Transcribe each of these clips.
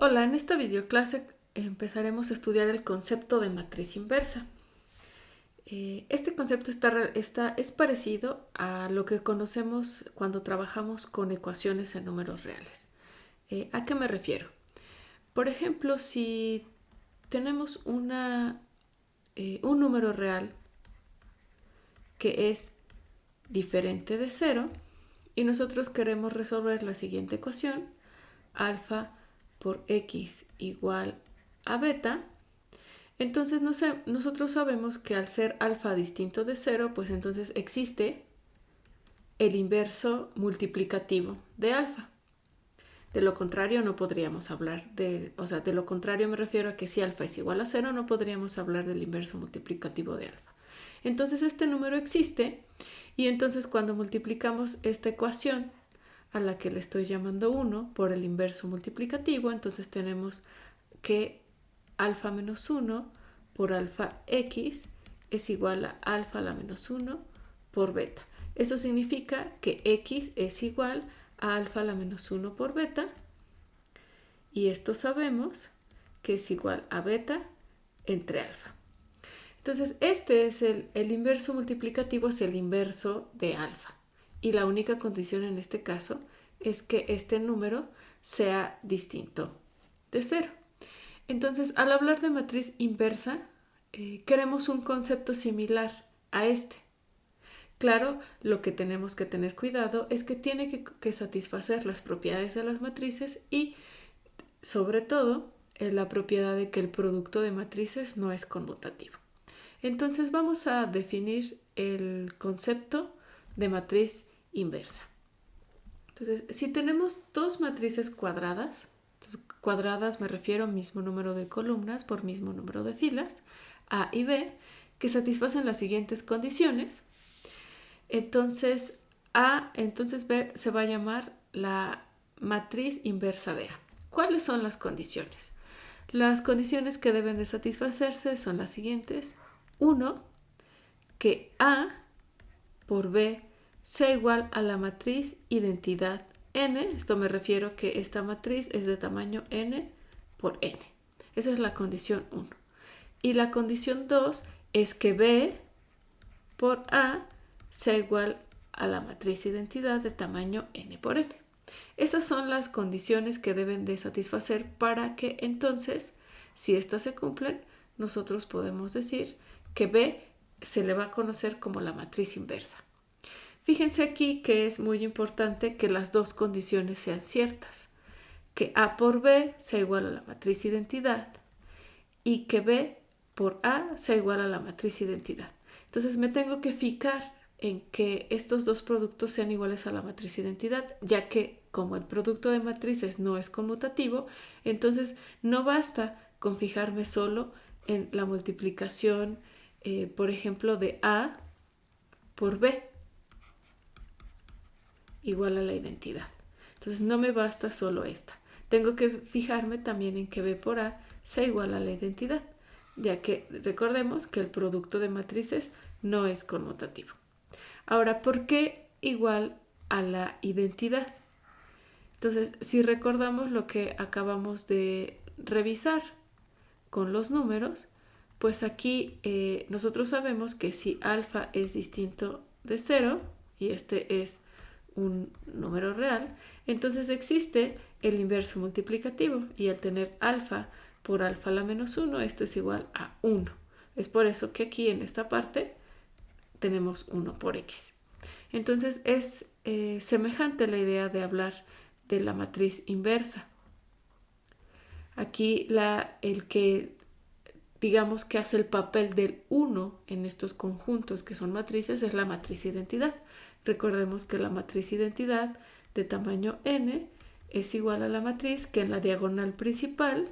Hola, en esta videoclase empezaremos a estudiar el concepto de matriz inversa. Este concepto es parecido a lo que conocemos cuando trabajamos con ecuaciones en números reales. ¿A qué me refiero? Por ejemplo, si tenemos un número real que es diferente de cero y nosotros queremos resolver la siguiente ecuación, alfa por x igual a beta. Entonces nosotros sabemos que al ser alfa distinto de cero, pues entonces existe el inverso multiplicativo de alfa. De lo contrario no podríamos hablar de lo contrario me refiero a que si alfa es igual a cero no podríamos hablar del inverso multiplicativo de alfa. Entonces este número existe y entonces cuando multiplicamos esta ecuación a la que le estoy llamando 1 por el inverso multiplicativo, entonces tenemos que alfa menos 1 por alfa x es igual a alfa a la menos 1 por beta. Eso significa que x es igual a alfa a la menos 1 por beta, y esto sabemos que es igual a beta entre alfa. Entonces este es el inverso multiplicativo, es el inverso de alfa, y la única condición en este caso es que este número sea distinto de cero. Entonces, al hablar de matriz inversa, queremos un concepto similar a este. Claro, lo que tenemos que tener cuidado es que tiene que satisfacer las propiedades de las matrices y, sobre todo, la propiedad de que el producto de matrices no es conmutativo. Entonces, vamos a definir el concepto de matriz inversa. Entonces, si tenemos dos matrices cuadradas, entonces, cuadradas me refiero al mismo número de columnas por mismo número de filas, A y B, que satisfacen las siguientes condiciones, entonces B se va a llamar la matriz inversa de A. ¿Cuáles son las condiciones? Las condiciones que deben de satisfacerse son las siguientes. 1. Que A por B sea igual a la matriz identidad n. Esto me refiero que esta matriz es de tamaño n por n. Esa es la condición 1. Y la condición 2 es que B por A sea igual a la matriz identidad de tamaño n por n. Esas son las condiciones que deben de satisfacer para que entonces, si estas se cumplen, nosotros podemos decir que B se le va a conocer como la matriz inversa. Fíjense aquí que es muy importante que las dos condiciones sean ciertas, que A por B sea igual a la matriz identidad y que B por A sea igual a la matriz identidad. Entonces me tengo que fijar en que estos dos productos sean iguales a la matriz identidad, ya que como el producto de matrices no es conmutativo, entonces no basta con fijarme solo en la multiplicación, por ejemplo, de A por B igual a la identidad. Entonces no me basta solo esta. Tengo que fijarme también en que B por A sea igual a la identidad, ya que recordemos que el producto de matrices no es conmutativo. Ahora, ¿por qué igual a la identidad? Entonces, si recordamos lo que acabamos de revisar con los números, pues aquí nosotros sabemos que si alfa es distinto de 0 y este es un número real, entonces existe el inverso multiplicativo, y al tener alfa por alfa a la menos 1, esto es igual a 1. Es por eso que aquí en esta parte tenemos 1 por x. Entonces es semejante la idea de hablar de la matriz inversa. Aquí el que digamos que hace el papel del 1 en estos conjuntos que son matrices es la matriz identidad. Recordemos que la matriz identidad de tamaño n es igual a la matriz que en la diagonal principal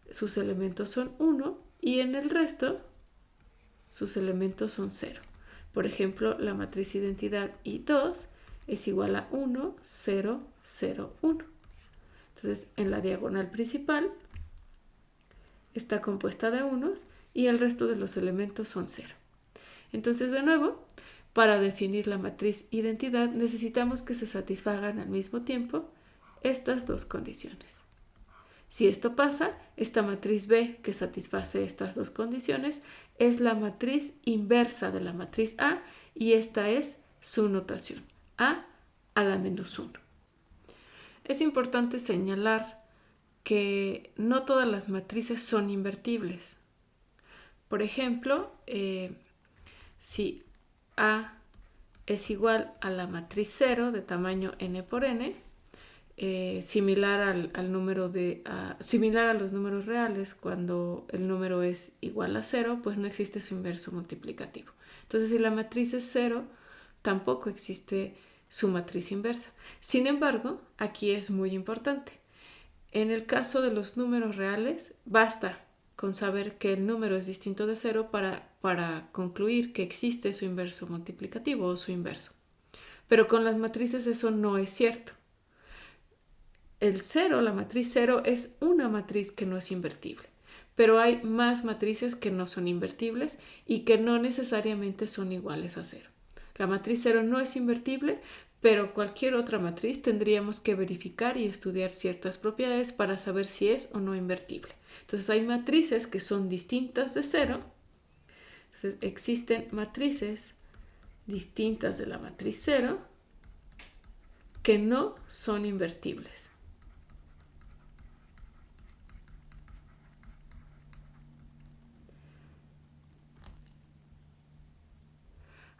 sus elementos son 1 y en el resto sus elementos son 0. Por ejemplo, la matriz identidad I2 es igual a 1, 0, 0, 1. Entonces, en la diagonal principal está compuesta de unos y el resto de los elementos son 0. Entonces, de nuevo, para definir la matriz identidad necesitamos que se satisfagan al mismo tiempo estas dos condiciones. Si esto pasa, esta matriz B, que satisface estas dos condiciones, es la matriz inversa de la matriz A y esta es su notación, A a la menos 1. Es importante señalar que no todas las matrices son invertibles. Por ejemplo, si A es igual a la matriz 0 de tamaño n por n, similar a los números reales, cuando el número es igual a 0, pues no existe su inverso multiplicativo. Entonces, si la matriz es 0, tampoco existe su matriz inversa. Sin embargo, aquí es muy importante. En el caso de los números reales, basta con saber que el número es distinto de 0 para concluir que existe su inverso multiplicativo o su inverso. Pero con las matrices eso no es cierto. El 0, la matriz 0, es una matriz que no es invertible. Pero hay más matrices que no son invertibles y que no necesariamente son iguales a 0. La matriz 0 no es invertible, pero cualquier otra matriz tendríamos que verificar y estudiar ciertas propiedades para saber si es o no invertible. Entonces hay matrices que son distintas de 0. Entonces existen matrices distintas de la matriz 0 que no son invertibles.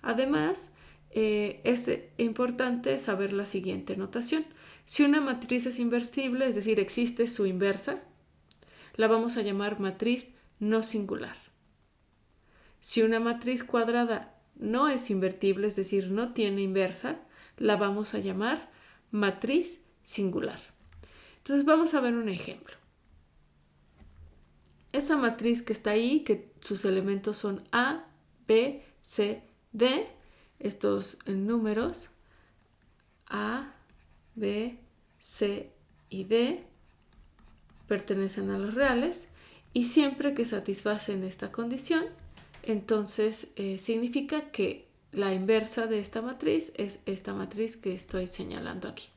Además, es importante saber la siguiente notación. Si una matriz es invertible, es decir, existe su inversa, la vamos a llamar matriz no singular. Si una matriz cuadrada no es invertible, es decir, no tiene inversa, la vamos a llamar matriz singular. Entonces vamos a ver un ejemplo. Esa matriz que está ahí, que sus elementos son A, B, C, D, estos números A, B, C y D pertenecen a los reales y siempre que satisfacen esta condición, entonces significa que la inversa de esta matriz es esta matriz que estoy señalando aquí.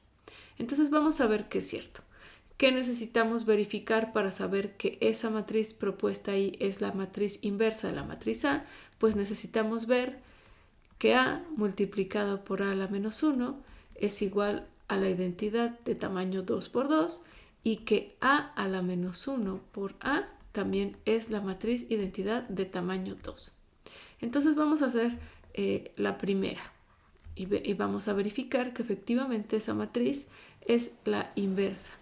Entonces vamos a ver qué es cierto. ¿Qué necesitamos verificar para saber que esa matriz propuesta ahí es la matriz inversa de la matriz A? Pues necesitamos ver que A multiplicado por A a la menos 1 es igual a la identidad de tamaño 2 por 2 y que A a la menos 1 por A también es la matriz identidad de tamaño 2. Entonces vamos a hacer la primera y vamos a verificar que efectivamente esa matriz es la inversa.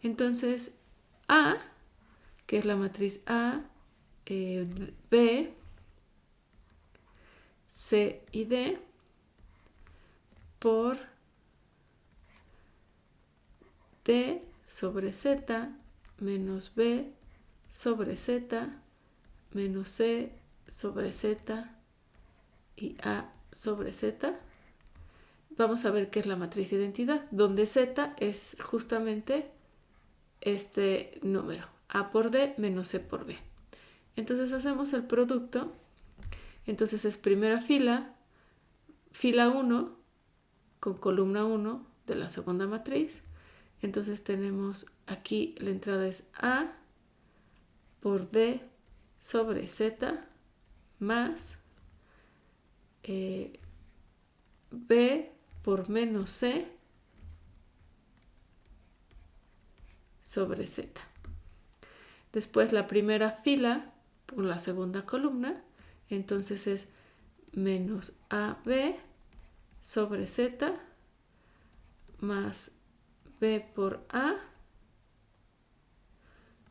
Entonces A, que es la matriz A, B, C y D por D sobre Z menos B sobre Z menos C sobre Z y A sobre Z. Vamos a ver qué es la matriz identidad, donde Z es justamente este número, A por D menos C por B. Entonces hacemos el producto. Entonces es primera fila, fila 1 con columna 1 de la segunda matriz. Entonces tenemos aquí la entrada es A por D sobre Z más B por menos C sobre Z. Después la primera fila por la segunda columna, entonces es menos AB sobre Z más B por A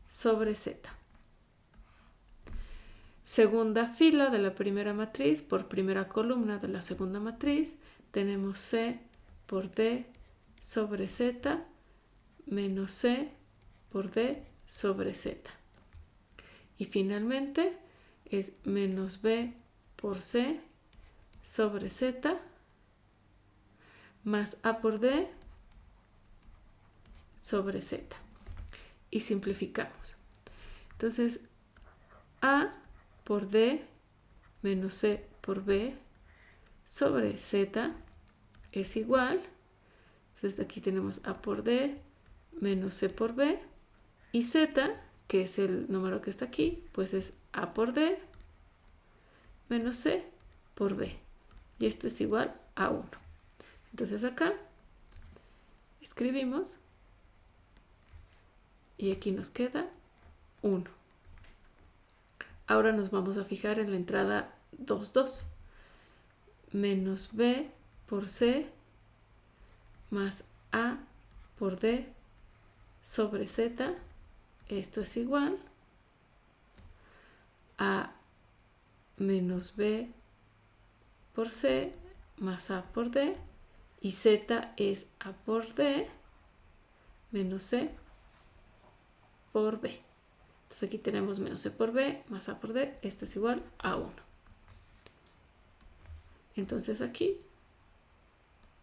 sobre Z. Segunda fila de la primera matriz por primera columna de la segunda matriz, tenemos C por D sobre Z menos C por D sobre Z. Y finalmente es menos B por C sobre Z más A por D sobre Z. Y simplificamos. Entonces, A por D menos C por B sobre Z es igual. Entonces, aquí tenemos A por D menos C por B Y Z, que es el número que está aquí, pues es A por D menos C por B. Y esto es igual a 1. Entonces acá escribimos y aquí nos queda 1. Ahora nos vamos a fijar en la entrada 2, 2. Menos B por C más A por D sobre Z. Esto es igual a menos B por C más A por D. Y Z es A por D menos C por B. Entonces aquí tenemos menos C por B más A por D. Esto es igual a 1. Entonces aquí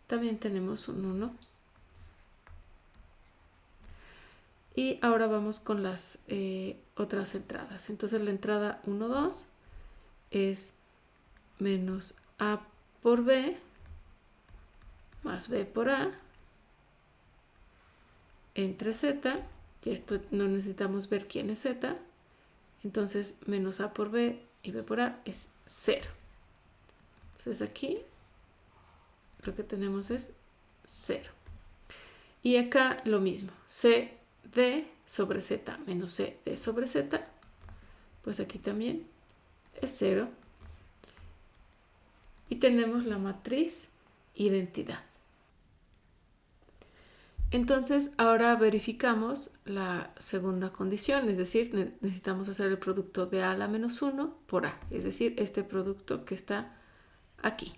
también tenemos un 1. Y ahora vamos con las otras entradas. Entonces la entrada 1, 2 es menos A por B más B por A entre Z. Y esto no necesitamos ver quién es Z. Entonces menos A por B y B por A es 0. Entonces aquí lo que tenemos es 0. Y acá lo mismo. C D sobre Z menos C D sobre Z. Pues aquí también es 0. Y tenemos la matriz identidad. Entonces ahora verificamos la segunda condición, es decir, necesitamos hacer el producto de A a la menos 1 por A, es decir, este producto que está aquí.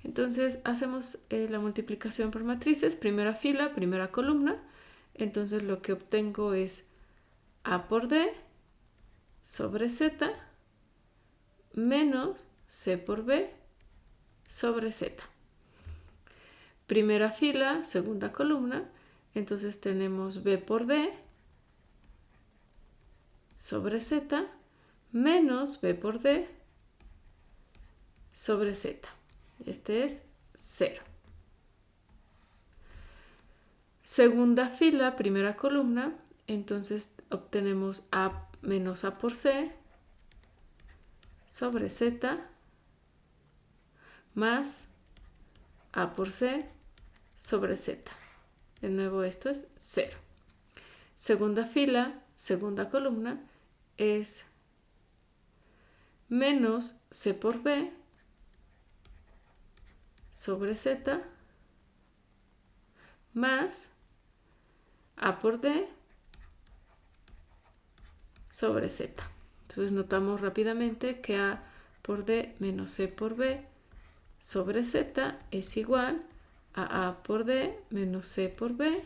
Entonces hacemos la multiplicación por matrices, primera fila, primera columna. Entonces lo que obtengo es A por D sobre Z menos C por B sobre Z. Primera fila, segunda columna, entonces tenemos B por D sobre Z menos B por D sobre Z. Este es 0. Segunda fila, primera columna, entonces obtenemos A menos A por C sobre Z más A por C sobre Z. De nuevo esto es 0. Segunda fila, segunda columna es menos C por B sobre Z más A por D sobre Z. Entonces notamos rápidamente que A por D menos C por B sobre Z es igual a A por D menos C por B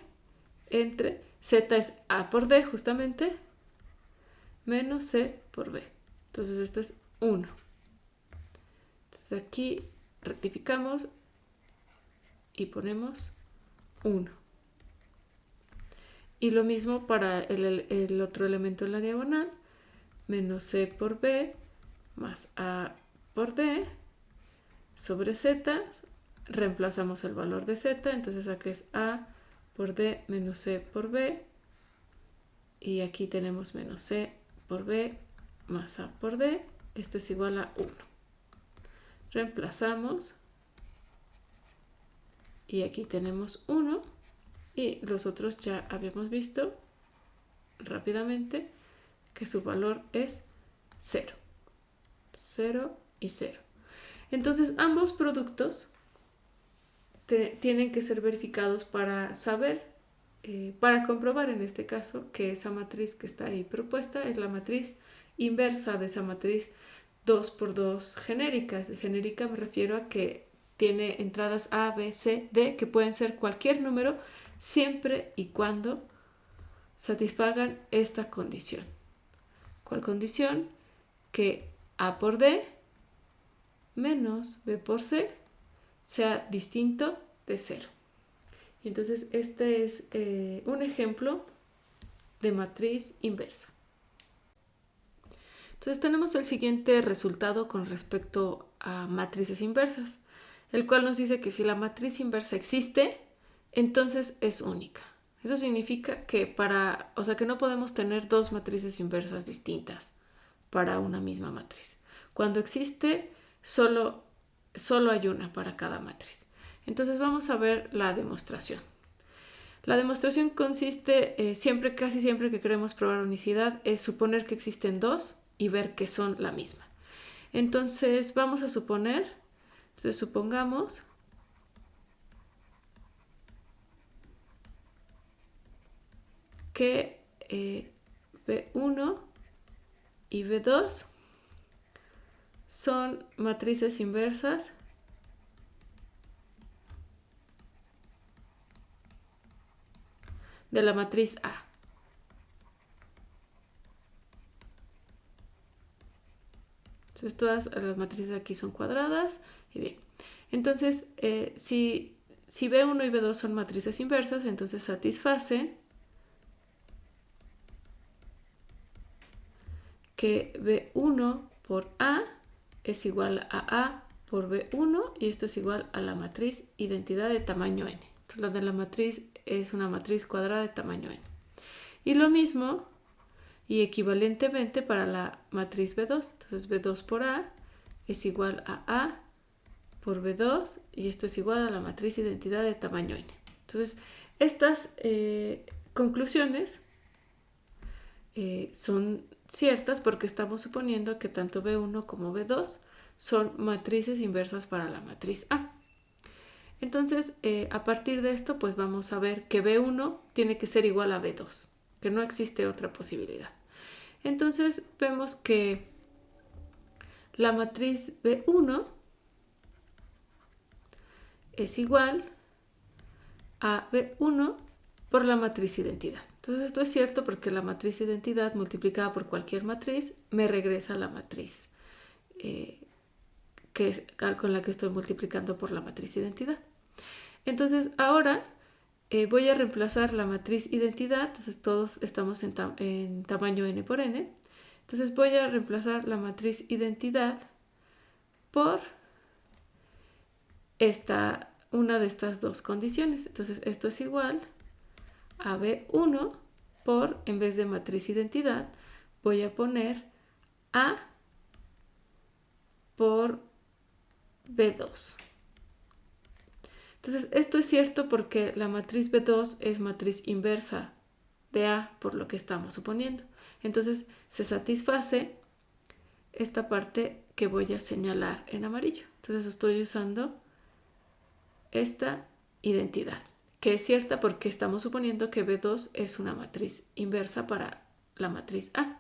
entre Z es A por D justamente menos C por B. Entonces esto es 1. Entonces aquí rectificamos y ponemos 1. Y lo mismo para el otro elemento en la diagonal, menos C por B más A por D sobre Z. Reemplazamos el valor de Z, entonces aquí es A por D menos C por B. Y aquí tenemos menos C por B más A por D. Esto es igual a 1. Reemplazamos. Y aquí tenemos 1. Y los otros ya habíamos visto rápidamente que su valor es 0. 0 y 0. Entonces ambos productos tienen que ser verificados para saber, para comprobar en este caso que esa matriz que está ahí propuesta es la matriz inversa de esa matriz 2 por 2 genérica. Genérica me refiero a que tiene entradas A, B, C, D, que pueden ser cualquier número siempre y cuando satisfagan esta condición. ¿Cuál condición? Que A por D menos B por C sea distinto de 0. Y entonces este es un ejemplo de matriz inversa. Entonces tenemos el siguiente resultado con respecto a matrices inversas, el cual nos dice que si la matriz inversa existe, entonces es única. Eso significa que o sea, que no podemos tener dos matrices inversas distintas para una misma matriz. Cuando existe, solo hay una para cada matriz. Entonces vamos a ver la demostración. La demostración consiste, casi siempre que queremos probar unicidad, es suponer que existen dos y ver que son la misma. Entonces vamos a suponer, supongamos que B1 y B2 son matrices inversas de la matriz A. Entonces todas las matrices aquí son cuadradas. Y bien, entonces si B1 y B2 son matrices inversas, entonces satisfacen que B1 por A es igual a A por B1 y esto es igual a la matriz identidad de tamaño n. Entonces, la de la matriz es una matriz cuadrada de tamaño n. Y lo mismo y equivalentemente para la matriz B2. Entonces B2 por A es igual a A por B2 y esto es igual a la matriz identidad de tamaño n. Entonces estas conclusiones son ciertas porque estamos suponiendo que tanto B1 como B2 son matrices inversas para la matriz A. Entonces, a partir de esto, pues vamos a ver que B1 tiene que ser igual a B2, que no existe otra posibilidad. Entonces, vemos que la matriz B1 es igual a B1 por la matriz identidad. Entonces esto es cierto porque la matriz identidad multiplicada por cualquier matriz me regresa a la matriz con la que estoy multiplicando por la matriz identidad. Entonces ahora voy a reemplazar la matriz identidad, entonces todos estamos en tamaño n por n, entonces voy a reemplazar la matriz identidad por una de estas dos condiciones. Entonces esto es igual a B1 por, en vez de matriz identidad, voy a poner A por B2. Entonces esto es cierto porque la matriz B2 es matriz inversa de A por lo que estamos suponiendo. Entonces se satisface esta parte que voy a señalar en amarillo. Entonces estoy usando esta identidad, que es cierta porque estamos suponiendo que B2 es una matriz inversa para la matriz A.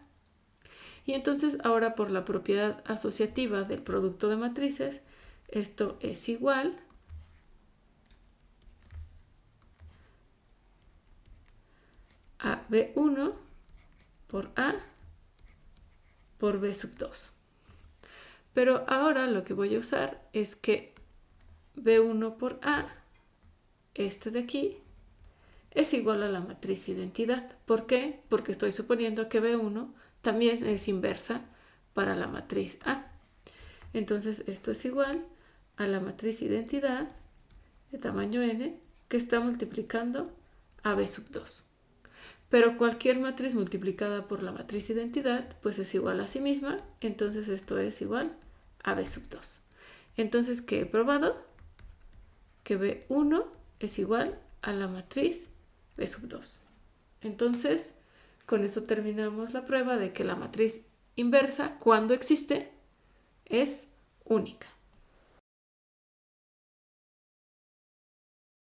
Y entonces ahora por la propiedad asociativa del producto de matrices, esto es igual a B1 por A por B sub 2. Pero ahora lo que voy a usar es que B1 por A, este de aquí, es igual a la matriz identidad. ¿Por qué? Porque estoy suponiendo que B1 también es inversa para la matriz A. Entonces esto es igual a la matriz identidad de tamaño n que está multiplicando a B sub 2. Pero cualquier matriz multiplicada por la matriz identidad pues es igual a sí misma, entonces esto es igual a B sub 2. Entonces, ¿qué he probado? Que B1 es igual a la matriz B sub 2. Entonces, con eso terminamos la prueba de que la matriz inversa, cuando existe, es única.